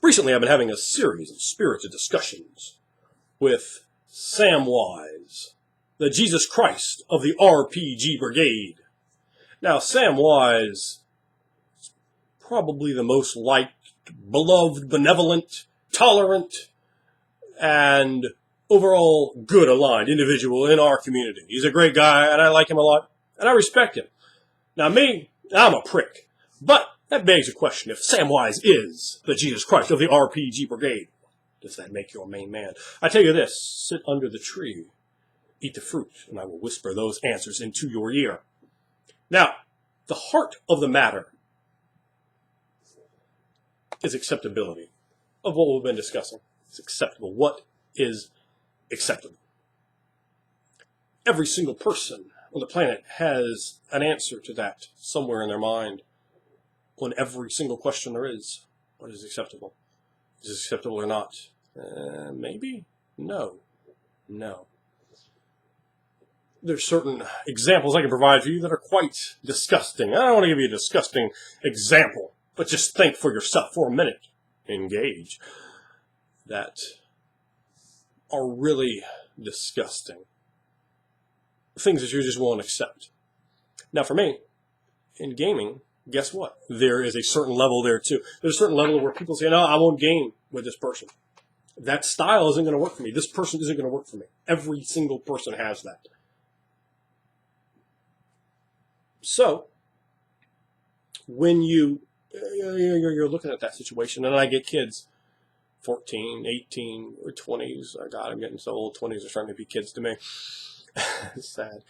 Recently, I've been having a series of spirited discussions with Samwise, the Jesus Christ of the RPG Brigade. Now, Samwise is probably the most liked, beloved, benevolent, tolerant, and overall good aligned individual in our community. He's a great guy, and I like him a lot, and I respect him. Now, me, I'm a prick. But that begs the question, if Samwise is the Jesus Christ of the RPG Brigade, does that make your main man? I tell you this, sit under the tree, eat the fruit, and I will whisper those answers into your ear. Now, the heart of the matter is acceptability of what we've been discussing. It's acceptable. What is acceptable? Every single person on the planet has an answer to that somewhere in their mind. On every single question there is, what is acceptable? Is it acceptable or not? Maybe? No. No. There's certain examples I can provide for you that are quite disgusting. I don't want to give you a disgusting example, but just think for yourself for a minute. Engage. That are really disgusting. Things that you just won't accept. Now for me, in gaming, guess what? There is a certain level there too. There's a certain level where people say, no, I won't game with this person. That style isn't going to work for me. This person isn't going to work for me. Every single person has that. So, when you're looking at that situation, and I get kids, 14, 18, or 20s. Oh God, I'm getting so old. 20s are starting to be kids to me. It's sad.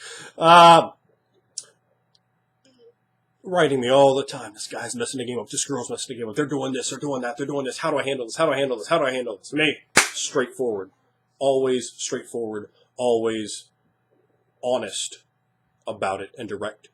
Writing me all the time. This guy's messing the game up. This girl's messing the game up. They're doing this. They're doing that. They're doing this. How do I handle this? How do I handle this? How do I handle this? Me, straightforward. Always straightforward. Always honest about it and direct.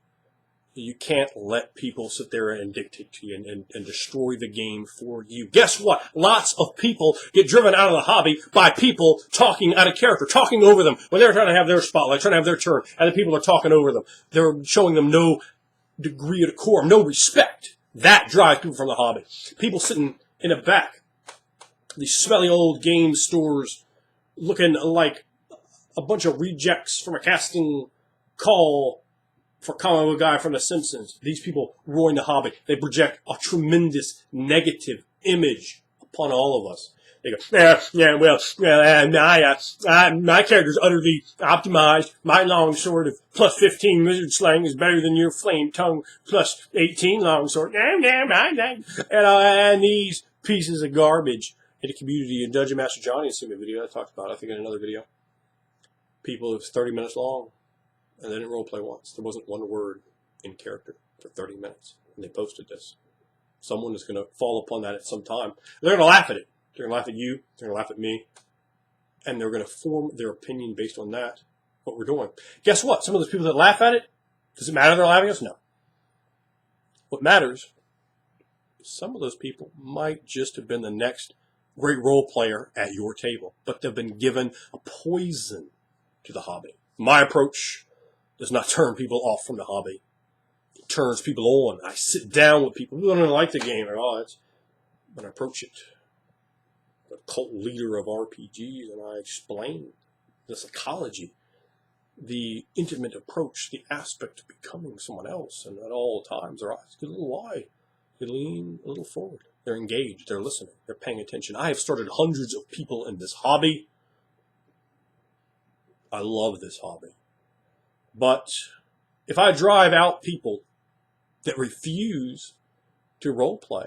You can't let people sit there and dictate to you and destroy the game for you. Guess what? Lots of people get driven out of the hobby by people talking out of character, talking over them when they're trying to have their spotlight, trying to have their turn, and the people are talking over them. They're showing them no degree of decorum, no respect. That drives people from the hobby. People sitting in the back, these smelly old game stores looking like a bunch of rejects from a casting call for comic book guy from The Simpsons. These people ruin the hobby. They project a tremendous negative image upon all of us. They go, my character's utterly optimized. My longsword of plus 15 wizard slang is better than your flame tongue plus 18 longsword. And these pieces of garbage in the community. And Dungeon Master Johnny has seen a video I talked about, I think in another video. People, it was 30 minutes long. And they didn't roleplay once. There wasn't one word in character for 30 minutes. And they posted this. Someone is going to fall upon that at some time. They're going to laugh at it. They're going to laugh at you. They're going to laugh at me. And they're going to form their opinion based on that, what we're doing. Guess what? Some of those people that laugh at it, does it matter they're laughing at us? No. What matters, some of those people might just have been the next great role player at your table. But they've been given a poison to the hobby. My approach does not turn people off from the hobby. It turns people on. I sit down with people who don't like the game at all. When I approach it, the cult leader of RPGs, and I explain the psychology, the intimate approach, the aspect of becoming someone else. And at all times, their eyes get a little wide. They lean a little forward. They're engaged. They're listening. They're paying attention. I have started hundreds of people in this hobby. I love this hobby. But if I drive out people that refuse to role play,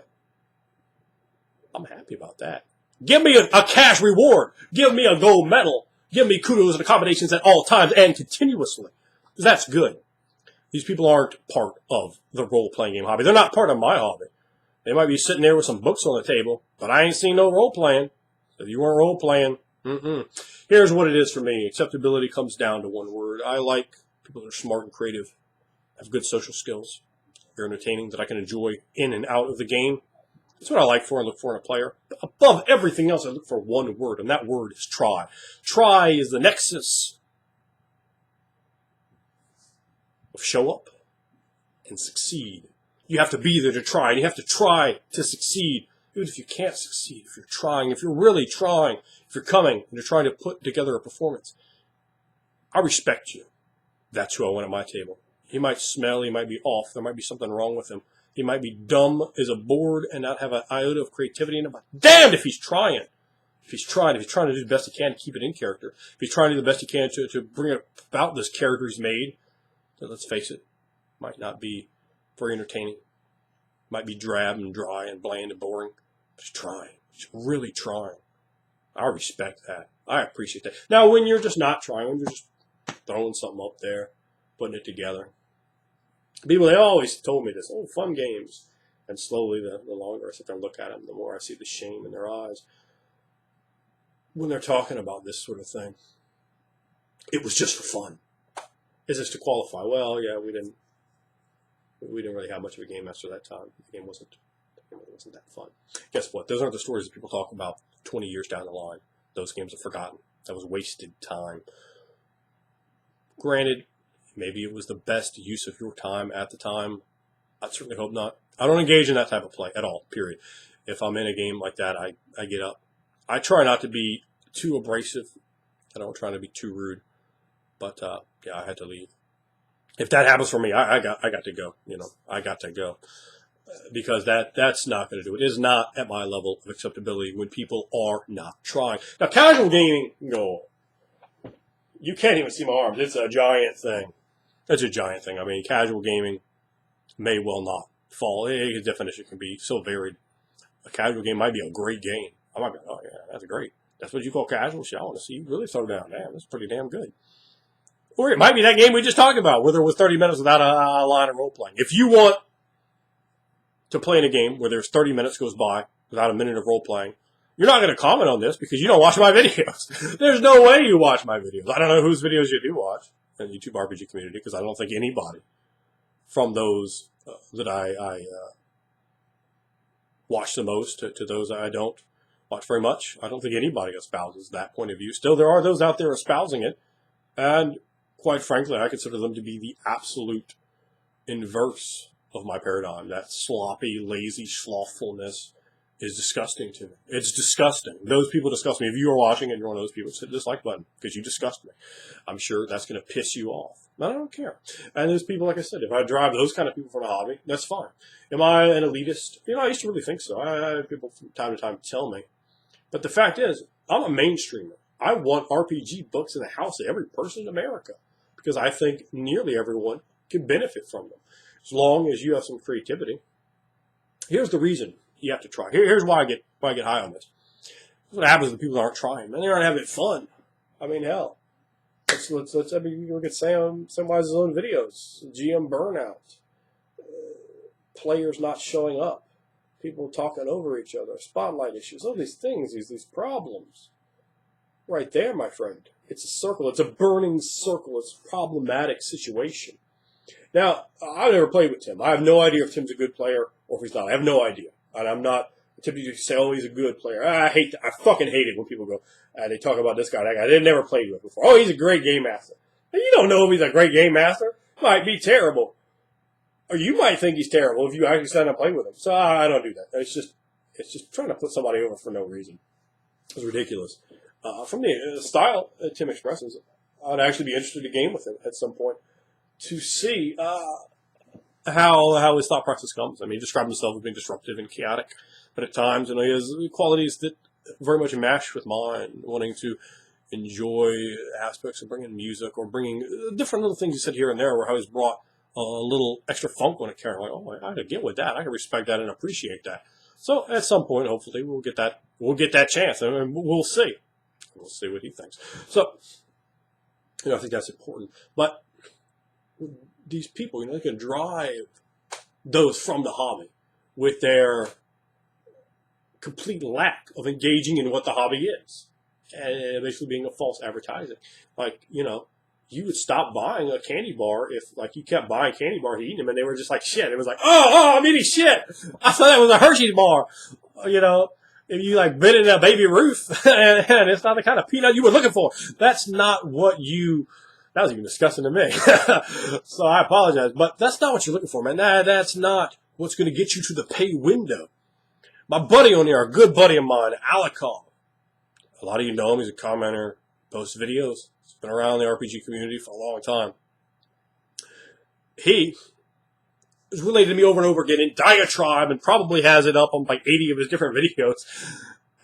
I'm happy about that. Give me a cash reward. Give me a gold medal. Give me kudos and accommodations at all times and continuously. Because that's good. These people aren't part of the role-playing game hobby. They're not part of my hobby. They might be sitting there with some books on the table, but I ain't seen no role-playing. If you weren't role-playing, here's what it is for me. Acceptability comes down to one word. I like people that are smart and creative, have good social skills, they're entertaining, that I can enjoy in and out of the game. That's what I like for and look for in a player. Above everything else, I look for one word, and that word is try. Try is the nexus of show up and succeed. You have to be there to try, and you have to try to succeed even if you can't succeed, if you're trying, if you're really trying, if you're coming and you're trying to put together a performance, I respect you. That's who I want at my table. He might smell, he might be off, there might be something wrong with him. He might be dumb as a board and not have an iota of creativity in him. But damned if he's trying. If he's trying to do the best he can to keep it in character. If he's trying to do the best he can to bring about this character he's made, then let's face it, might not be very entertaining. Might be drab and dry and bland and boring. But he's trying. He's really trying. I respect that. I appreciate that. Now, when you're just not trying, when you're just throwing something up there, putting it together. People, they always told me this, oh, fun games. And slowly, the longer I sit there and look at them, the more I see the shame in their eyes when they're talking about this sort of thing. It was just for fun. Is this to qualify? Well, yeah, we didn't really have much of a game master that time. The game wasn't that fun. Guess what? Those aren't the stories that people talk about 20 years down the line. Those games are forgotten. That was wasted time. Granted, maybe it was the best use of your time at the time. I certainly hope not. I don't engage in that type of play at all, period. If I'm in a game like that, I get up. I try not to be too abrasive. I don't try to be too rude. But, yeah, I had to leave. If that happens for me, I got to go. I got to go. Because that's not going to do it. It is not at my level of acceptability when people are not trying. Now, casual gaming, no. You can't even see my arms. It's a giant thing. It's a giant thing. I mean, casual gaming may well not fall. Its definition can be so varied. A casual game might be a great game. I might be, oh, yeah, that's great. That's what you call casual? Shit, I want to see you really throw down. Damn, that's pretty damn good. Or it might be that game we just talked about, where there was 30 minutes without a line of role-playing. If you want to play in a game where there's 30 minutes goes by without a minute of role-playing, you're not going to comment on this because you don't watch my videos. There's no way you watch my videos. I don't know whose videos you do watch in the YouTube RPG community because I don't think anybody from those that I watch the most to those I don't watch very much, I don't think anybody espouses that point of view. Still, there are those out there espousing it, and quite frankly, I consider them to be the absolute inverse of my paradigm. That sloppy, lazy slothfulness is disgusting to me. It's disgusting. Those people disgust me. If you are watching and you're one of those people, hit the dislike button because you disgust me. I'm sure that's going to piss you off. But I don't care. And there's people, like I said, if I drive those kind of people from a hobby, that's fine. Am I an elitist? I used to really think so. I have people from time to time tell me. But the fact is, I'm a mainstreamer. I want RPG books in the house of every person in America because I think nearly everyone can benefit from them. As long as you have some creativity. Here's the reason you have to try. Here's why I get high on this. What happens when people aren't trying? Man, they aren't having fun. I mean, hell. Let's I mean, you look at Samwise's own videos. GM burnout. Players not showing up. People talking over each other. Spotlight issues. All these things, these problems. Right there, my friend. It's a circle. It's a burning circle. It's a problematic situation. Now, I've never played with Tim. I have no idea if Tim's a good player or if he's not. I have no idea. And I'm not typically say, oh, he's a good player. I fucking hate it when people go, they talk about this guy, that guy. They never played with before. Oh, he's a great game master. And you don't know if he's a great game master. Might be terrible. Or you might think he's terrible if you actually sit down and play with him. So I don't do that. It's just trying to put somebody over for no reason. It's ridiculous. From the style that Tim expresses, I'd actually be interested to game with him at some point to see how his thought process comes. I mean, he described himself as being disruptive and chaotic, but at times, he has qualities that very much match with mine, wanting to enjoy aspects of bringing music or bringing different little things he said here and there, where how he's brought a little extra funk on it. Kind of like, oh, I can get with that. I can respect that and appreciate that. So at some point, hopefully, we'll get that chance, and we'll see. We'll see what he thinks. So, I think that's important. But these people, they can drive those from the hobby with their complete lack of engaging in what the hobby is. And basically being a false advertising. Like, you would stop buying a candy bar if, you kept buying candy bars, eating them, and they were just like shit. It was like, oh, I'm eating shit. I thought that was a Hershey's bar. If you, bit in a Baby Ruth, and it's not the kind of peanut you were looking for. That's not what that was even disgusting to me. So I apologize. But that's not what you're looking for, man. That's not what's going to get you to the pay window. My buddy on here, a good buddy of mine, Alikov. A lot of you know him. He's a commenter, posts videos. He's been around the RPG community for a long time. He is related to me over and over again in Diatribe and probably has it up on like 80 of his different videos.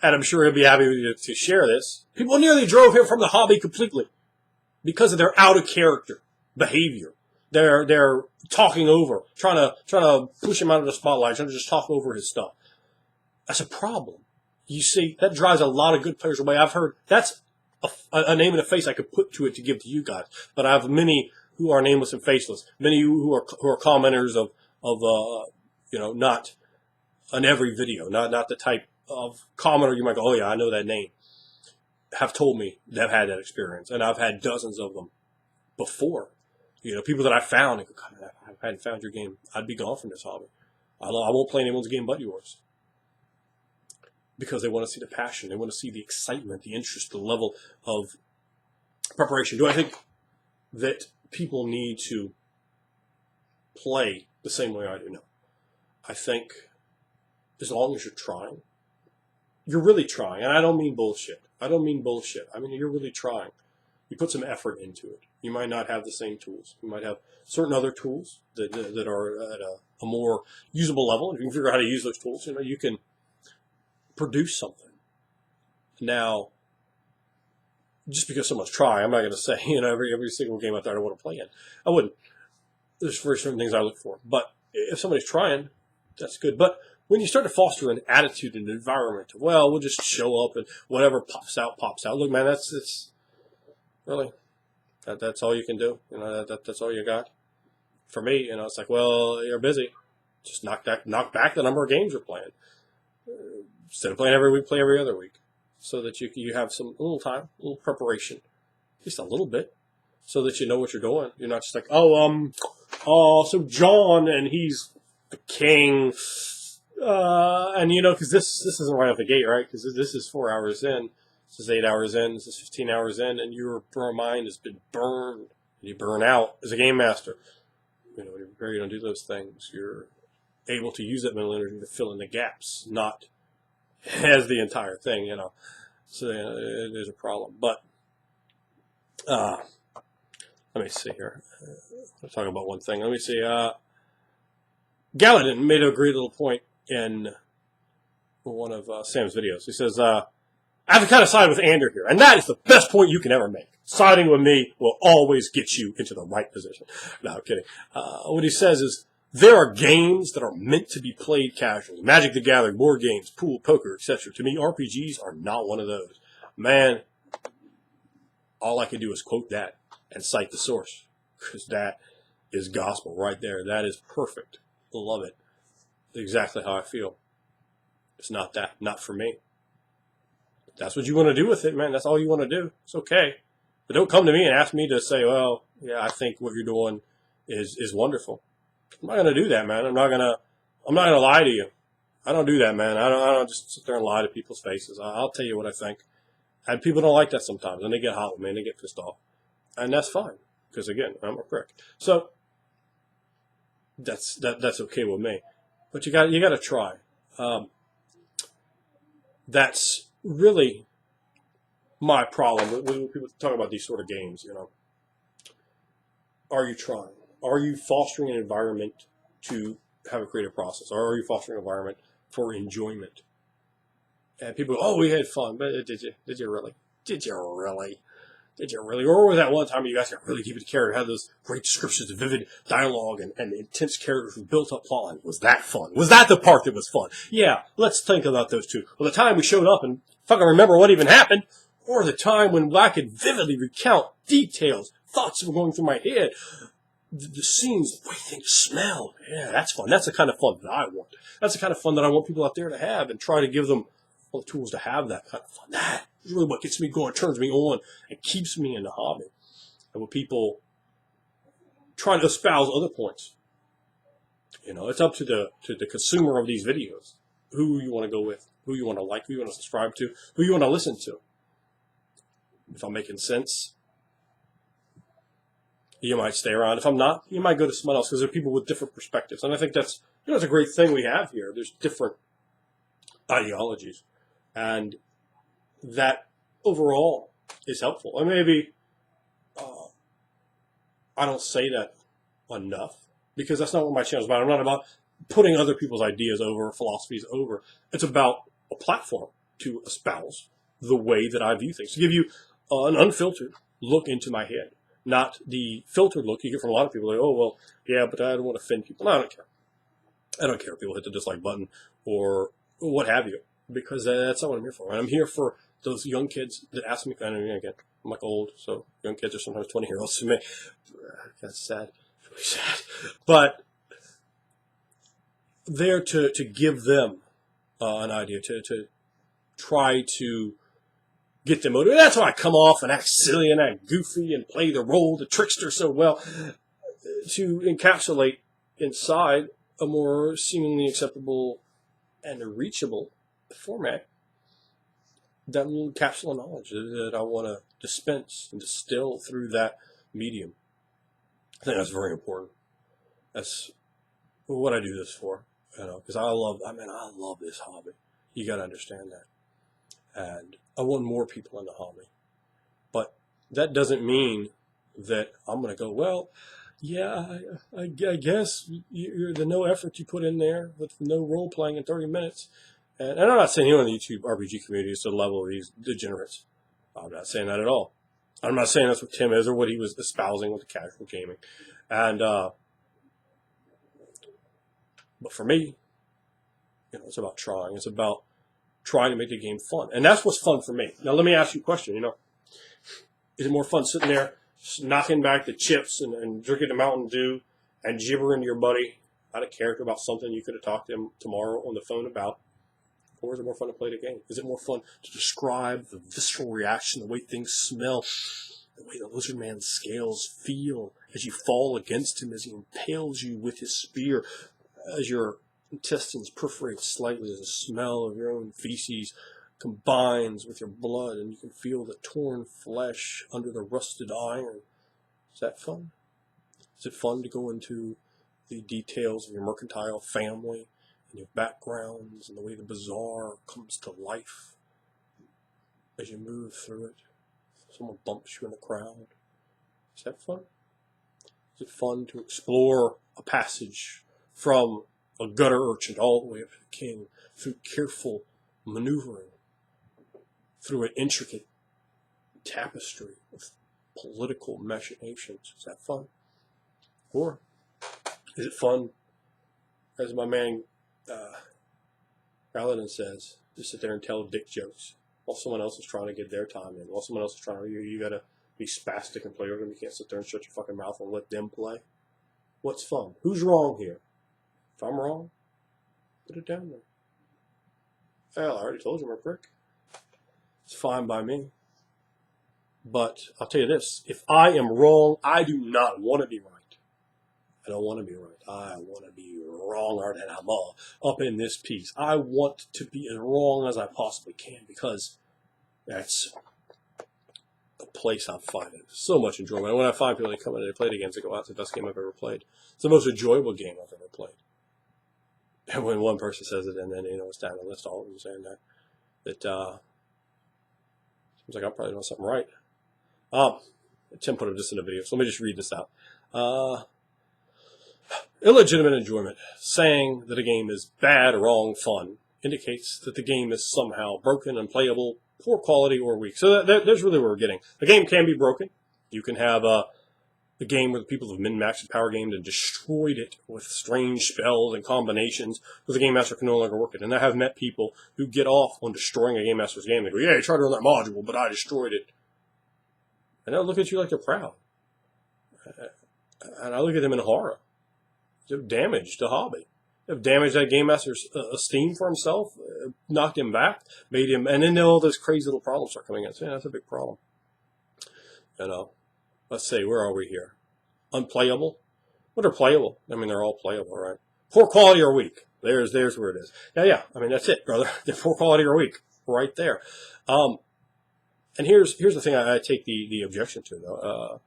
And I'm sure he'll be happy to share this. People nearly drove him from the hobby completely because of their out of character behavior. They're talking over, trying to push him out of the spotlight, trying to just talk over his stuff. That's a problem. You see, that drives a lot of good players away. I've heard that's a name and a face I could put to it to give to you guys. But I have many who are nameless and faceless. Many who are commenters of not on every video, not the type of commenter you might go, oh yeah, I know that name, have told me they've had that experience. And I've had dozens of them before. People that I found, and go, God, I hadn't found your game, I'd be gone from this hobby. I won't play anyone's game but yours. Because they want to see the passion, they want to see the excitement, the interest, the level of preparation. Do I think that people need to play the same way I do? No. I think as long as you're trying, you're really trying. And I don't mean bullshit. I mean, you're really trying. You put some effort into it. You might not have the same tools. You might have certain other tools that are at a more usable level. If you can figure out how to use those tools, you can produce something. Now, just because someone's trying, I'm not going to say, every single game out there I want to play in. I wouldn't. There's certain things I look for. But if somebody's trying, that's good. But when you start to foster an attitude and an environment of, well, we'll just show up and whatever pops out. Look, man, that's really, that's all you can do. That's all you got. For me, it's like, well, you're busy. Just knock back the number of games you're playing. Instead of playing every week, play every other week. So that you have some little time, a little preparation, just a little bit, so that you know what you're doing. You're not just like, so John, and he's the king, and because this isn't right off the gate, right? Because this is 4 hours in, this is 8 hours in, this is 15 hours in, and your mind has been burned. You burn out as a game master. You don't do those things. You're able to use that mental energy to fill in the gaps, not as the entire thing, So there's a problem. But let me see here. I'll talk about one thing. Let me see. Galadin made a great little point in one of Sam's videos. He says, I have to kind of side with Ander here, and that is the best point you can ever make. Siding with me will always get you into the right position. No, I'm kidding. What he says is, there are games that are meant to be played casually. Magic the Gathering, board games, pool, poker, etc. To me, RPGs are not one of those. Man, all I can do is quote that and cite the source. Because that is gospel right there. That is perfect. Love it. Exactly how I feel. It's not that. Not for me. If that's what you want to do with it, man. That's all you want to do. It's okay. But don't come to me and ask me to say, well, yeah, I think what you're doing is wonderful. I'm not going to do that, man. I'm not going to lie to you. I don't do that, man. I don't just sit there and lie to people's faces. I'll tell you what I think. And people don't like that sometimes, and they get hot with me, and they get pissed off. And that's fine, because, again, I'm a prick. So that's okay with me. But you got to try. That's really my problem when people talk about these sort of games, Are you trying? Are you fostering an environment to have a creative process? Or are you fostering an environment for enjoyment? And people go, oh, we had fun. But did you? Did you really? Did you really? Did you really? Or was that one time you guys got really deep into character, had those great descriptions, vivid dialogue, and intense characters with built-up plotline? Was that fun? Was that the part that was fun? Yeah, let's think about those two. Well, the time we showed up and fucking remember what even happened, or the time when I could vividly recount details, thoughts were going through my head, the scenes, the way things smell. Yeah, that's fun. That's the kind of fun that I want. That's the kind of fun that I want people out there to have, and try to give them all the tools to have that kind of fun. That is really what gets me going, turns me on, and keeps me in the hobby. And when people try to espouse other points, it's up to the consumer of these videos, who you want to go with, who you want to like, who you want to subscribe to, who you want to listen to. If I'm making sense, you might stay around. If I'm not, you might go to someone else, because there are people with different perspectives. And I think that's a great thing we have here. There's different ideologies. And that overall is helpful. And maybe I don't say that enough because that's not what my channel is about. I'm not about putting other people's ideas over, philosophies over. It's about a platform to espouse the way that I view things, to give you an unfiltered look into my head, not the filtered look you get from a lot of people. Like, oh, well, yeah, but I don't want to offend people. No, I don't care. I don't care if people hit the dislike button or what have you, because that's not what I'm here for. I'm here for those young kids that ask me, I mean, again, I'm like old, so young kids are sometimes 20-year-olds to me. That's sad. It's really sad. But there to give them an idea, to try to get them motivated. That's why I come off and act silly and act goofy and play the role, the trickster so well, to encapsulate inside a more seemingly acceptable and reachable format, that little capsule of knowledge that I want to dispense and distill through that medium. I think that's very important. That's what I do this for, because I love this hobby. You got to understand that. And I want more people in the hobby. But that doesn't mean that I'm going to go, well, yeah, I guess the no effort you put in there with no role playing in 30 minutes. And I'm not saying anyone in the YouTube RPG community is to the level of these degenerates. I'm not saying that at all. I'm not saying that's what Tim is or what he was espousing with the casual gaming. And, but for me, it's about trying. It's about trying to make the game fun. And that's what's fun for me. Now, let me ask you a question. Is it more fun sitting there knocking back the chips and drinking the Mountain Dew and gibbering to your buddy out of character about something you could have talked to him tomorrow on the phone about? Or is it more fun to play the game? Is it more fun to describe the visceral reaction, the way things smell, the way the lizard man's scales feel as you fall against him, as he impales you with his spear, as your intestines perforate slightly, as the smell of your own feces combines with your blood, and you can feel the torn flesh under the rusted iron? Is that fun? Is it fun to go into the details of your mercantile family and your backgrounds and the way the bazaar comes to life as you move through it? Someone bumps you in the crowd. Is that fun? Is it fun to explore a passage from a gutter urchin all the way up to the king through careful maneuvering, through an intricate tapestry of political machinations? Is that fun? Or is it fun, as my man Paladin says, to sit there and tell dick jokes while someone else is trying to get their time in, while someone else is trying to, you gotta be spastic and play with them. You can't sit there and shut your fucking mouth and let them play. What's fun? Who's wrong here? If I'm wrong, put it down there. Well, I already told you I'm a prick. It's fine by me. But I'll tell you this, if I am wrong, I do not want to be right. I don't want to be right. I want to be wronger than I'm all up in this piece. I want to be as wrong as I possibly can, because that's the place I find it so much enjoyment. And when I find people that come in and they play it against, I go, that's the best game I've ever played. It's the most enjoyable game I've ever played. And when one person says it, and then, it's down the list, all of them saying that seems like I'm probably doing something right. Tim put this in the video, so let me just read this out. Illegitimate enjoyment. Saying that a game is bad, wrong, fun indicates that the game is somehow broken, unplayable, poor quality, or weak. So there's really where we're getting. A game can be broken. You can have a game where the people have min-maxed the power game and destroyed it with strange spells and combinations, where the game master can no longer work it. And I have met people who get off on destroying a game master's game. They go, yeah, you tried to run that module, but I destroyed it. And they'll look at you like they're proud. And I look at them in horror. They've damaged the hobby. They've damaged that game master's esteem for himself, knocked him back, made him, and then all those crazy little problems start coming in. So, yeah, that's a big problem. Let's say, where are we here? Unplayable? What are playable? I mean, they're all playable, right? Poor quality or weak. There's where it is. Yeah. I mean, that's it, brother. They're poor quality or weak, right there. And here's the thing I take the objection to, though.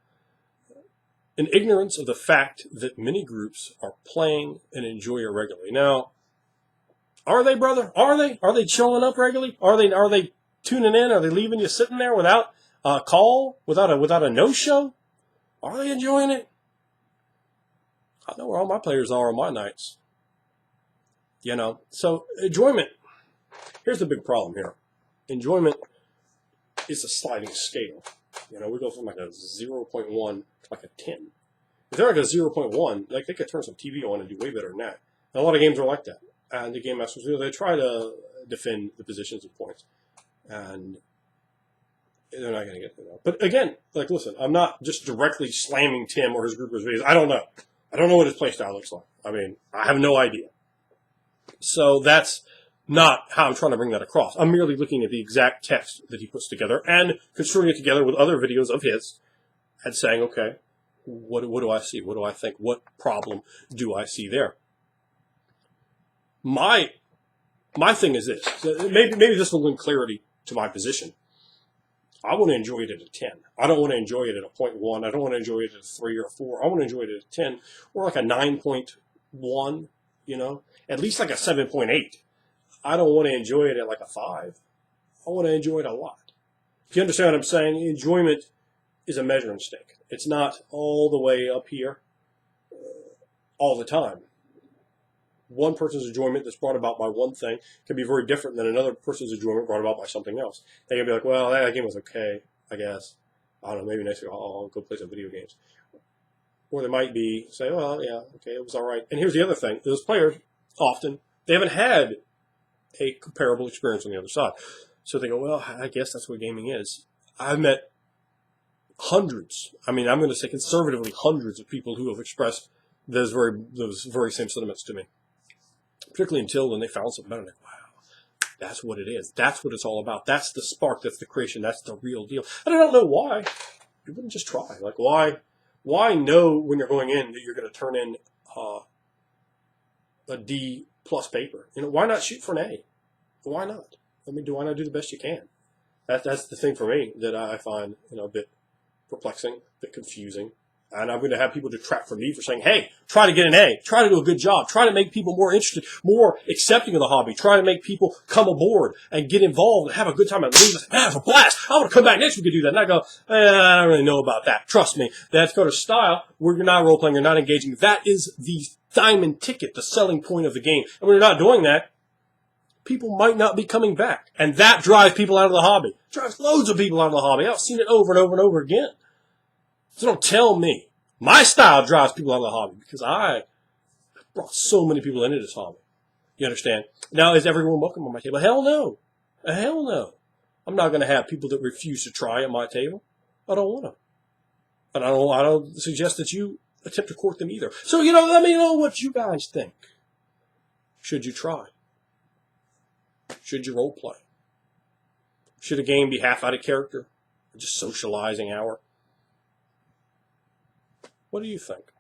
In ignorance of the fact that many groups are playing and enjoy it regularly. Now, Are they, brother? Are they? Are they showing up regularly? Are they tuning in? Are they leaving you sitting there without a call, without a no-show? Are they enjoying it? I know where all my players are on my nights. You know, so enjoyment. Here's the big problem here. Enjoyment is a sliding scale. You know, we go from like a 0.1 to like a 10. If they're like a 0.1, like they could turn some TV on and do way better than that. And a lot of games are like that. And the game masters, they try to defend the positions and points. And they're not going to get there. But again, like, listen, I'm not just directly slamming Tim or his group of videos. I don't know. I don't know what his play style looks like. I mean, I have no idea. So that's not how I'm trying to bring that across. I'm merely looking at the exact text that he puts together and construing it together with other videos of his and saying, okay, what do I see? What do I think? What problem do I see there? My thing is this. Maybe this will lend clarity to my position. I want to enjoy it at a 10. I don't want to enjoy it at a 0.1. I don't want to enjoy it at a 3 or a 4. I want to enjoy it at a 10 or like a 9.1, you know, at least like a 7.8. I don't want to enjoy it at like a 5. I want to enjoy it a lot. If you understand what I'm saying, enjoyment is a measuring stick. It's not all the way up here all the time. One person's enjoyment that's brought about by one thing can be very different than another person's enjoyment brought about by something else. They can be like, well, that game was okay, I guess. I don't know, maybe next week I'll go play some video games. Or they might be, say, well, yeah, okay, it was all right. And here's the other thing. Those players, often, they haven't had a comparable experience on the other side. So they go, well, I guess that's what gaming is. I've met hundreds, I mean, I'm going to say conservatively hundreds of people who have expressed those very same sentiments to me. Particularly until when they found something better, like, wow, that's what it is. That's what it's all about. That's the spark. That's the creation. That's the real deal. And I don't know why. You wouldn't just try. Like, why know when you're going in that you're going to turn in a D plus paper? You know, why not shoot for an A? Why not? I mean, why not do the best you can? That's the thing for me that I find, you know, a bit perplexing, a bit confusing. And I'm going to have people detract from me for saying, hey, try to get an A. Try to do a good job. Try to make people more interested, more accepting of the hobby. Try to make people come aboard and get involved and have a good time and leave. Man, it's a blast. I want to come back next week and do that. And I go, I don't really know about that. Trust me. That's kind of style where you're not role-playing, you're not engaging. That is the diamond ticket, the selling point of the game. And when you're not doing that, people might not be coming back. And that drives people out of the hobby. It drives loads of people out of the hobby. I've seen it over and over and over again. So don't tell me. My style drives people out of the hobby because I brought so many people into this hobby. You understand? Now, is everyone welcome on my table? Hell no. Hell no. I'm not going to have people that refuse to try at my table. I don't want to. And I don't suggest that you attempt to court them either. So, you know, let me know what you guys think. Should you try? Should you role play? Should a game be half out of character? Just socializing hour? What do you think?